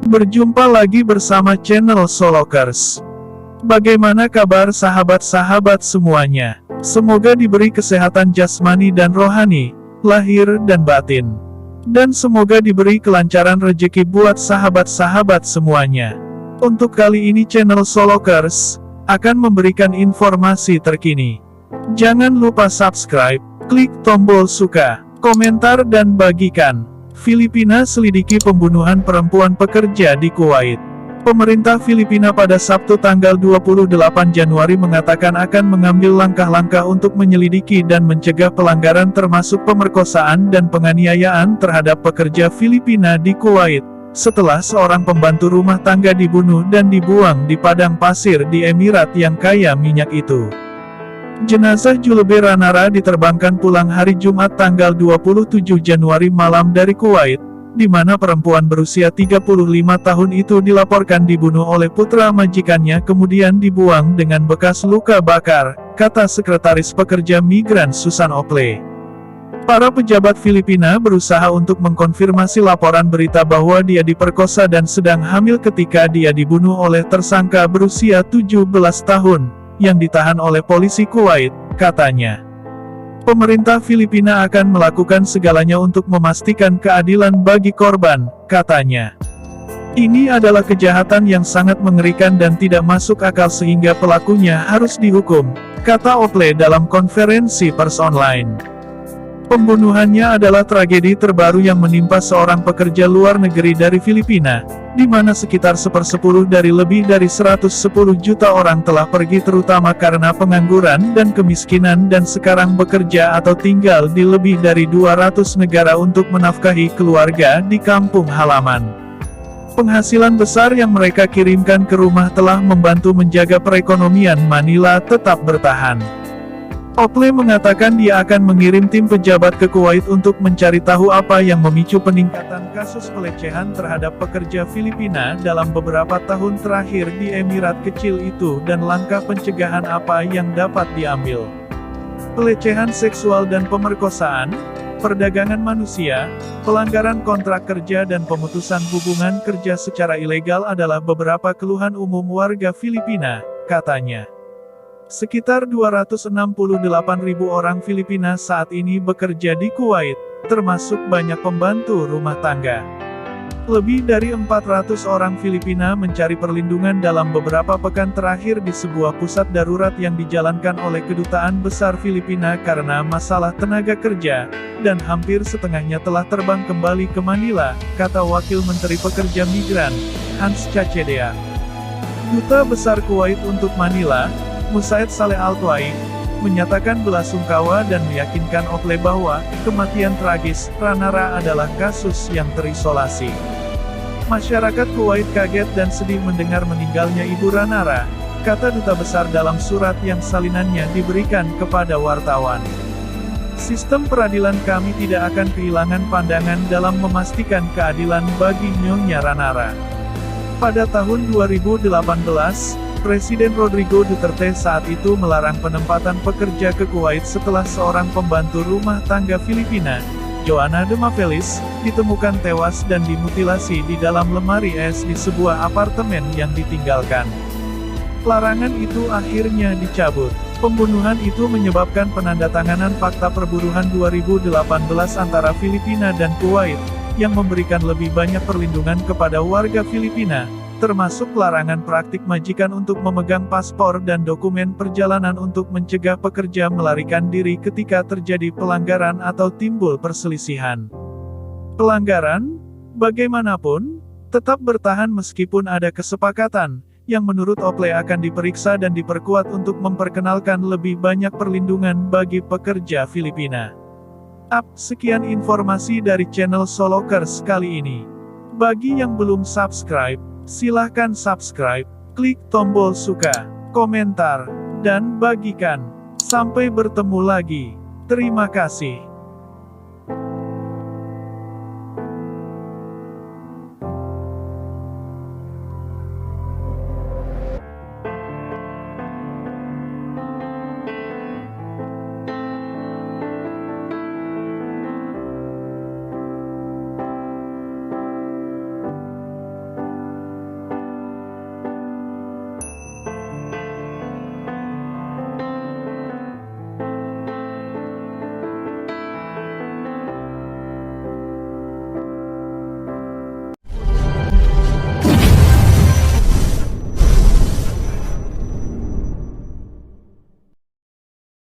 Berjumpa lagi bersama channel Solokers. Bagaimana kabar sahabat-sahabat semuanya? Semoga diberi kesehatan jasmani dan rohani, lahir dan batin. Dan semoga diberi kelancaran rezeki buat sahabat-sahabat semuanya. Untuk kali ini channel Solokers akan memberikan informasi terkini. Jangan lupa subscribe, klik tombol suka, komentar dan bagikan. Filipina selidiki pembunuhan perempuan pekerja di Kuwait. Pemerintah Filipina pada Sabtu tanggal 28 Januari mengatakan akan mengambil langkah-langkah untuk menyelidiki dan mencegah pelanggaran termasuk pemerkosaan dan penganiayaan terhadap pekerja Filipina di Kuwait, setelah seorang pembantu rumah tangga dibunuh dan dibuang di padang pasir di Emirat yang kaya minyak itu. Jenazah Julebe Ranara diterbangkan pulang hari Jumat tanggal 27 Januari malam dari Kuwait, di mana perempuan berusia 35 tahun itu dilaporkan dibunuh oleh putra majikannya kemudian dibuang dengan bekas luka bakar, kata Sekretaris Pekerja Migran Susan Ople. Para pejabat Filipina berusaha untuk mengkonfirmasi laporan berita bahwa dia diperkosa dan sedang hamil ketika dia dibunuh oleh tersangka berusia 17 tahun. Yang ditahan oleh polisi Kuwait, katanya. Pemerintah Filipina akan melakukan segalanya untuk memastikan keadilan bagi korban, katanya. Ini adalah kejahatan yang sangat mengerikan dan tidak masuk akal sehingga pelakunya harus dihukum, kata Ople dalam konferensi pers online. Pembunuhannya adalah tragedi terbaru yang menimpa seorang pekerja luar negeri dari Filipina, di mana sekitar 1/10 dari lebih dari 110 juta orang telah pergi terutama karena pengangguran dan kemiskinan dan sekarang bekerja atau tinggal di lebih dari 200 negara untuk menafkahi keluarga di kampung halaman. Penghasilan besar yang mereka kirimkan ke rumah telah membantu menjaga perekonomian Manila tetap bertahan. Ople mengatakan dia akan mengirim tim pejabat ke Kuwait untuk mencari tahu apa yang memicu peningkatan kasus pelecehan terhadap pekerja Filipina dalam beberapa tahun terakhir di Emirat kecil itu dan langkah pencegahan apa yang dapat diambil. Pelecehan seksual dan pemerkosaan, perdagangan manusia, pelanggaran kontrak kerja dan pemutusan hubungan kerja secara ilegal adalah beberapa keluhan umum warga Filipina, katanya. Sekitar 268.000 orang Filipina saat ini bekerja di Kuwait, termasuk banyak pembantu rumah tangga. Lebih dari 400 orang Filipina mencari perlindungan dalam beberapa pekan terakhir di sebuah pusat darurat yang dijalankan oleh Kedutaan Besar Filipina karena masalah tenaga kerja, dan hampir setengahnya telah terbang kembali ke Manila, kata Wakil Menteri Pekerja Migran, Hans Cacedea. Duta Besar Kuwait untuk Manila, Musaid Saleh Al-Tuaib, menyatakan belasungkawa dan meyakinkan Ople bahwa kematian tragis Ranara adalah kasus yang terisolasi. Masyarakat Kuwait kaget dan sedih mendengar meninggalnya Ibu Ranara, kata Duta Besar dalam surat yang salinannya diberikan kepada wartawan. Sistem peradilan kami tidak akan kehilangan pandangan dalam memastikan keadilan bagi Nyonya Ranara. Pada tahun 2018, Presiden Rodrigo Duterte saat itu melarang penempatan pekerja ke Kuwait setelah seorang pembantu rumah tangga Filipina, Joanna de Mavelis, ditemukan tewas dan dimutilasi di dalam lemari es di sebuah apartemen yang ditinggalkan. Larangan itu akhirnya dicabut. Pembunuhan itu menyebabkan penandatanganan Fakta Perburuhan 2018 antara Filipina dan Kuwait, yang memberikan lebih banyak perlindungan kepada warga Filipina, termasuk larangan praktik majikan untuk memegang paspor dan dokumen perjalanan untuk mencegah pekerja melarikan diri ketika terjadi pelanggaran atau timbul perselisihan. Pelanggaran, bagaimanapun, tetap bertahan meskipun ada kesepakatan, yang menurut Ople akan diperiksa dan diperkuat untuk memperkenalkan lebih banyak perlindungan bagi pekerja Filipina. Sekian informasi dari channel Solokers kali ini. Bagi yang belum subscribe, silahkan subscribe, klik tombol suka, komentar, dan bagikan. Sampai bertemu lagi. Terima kasih.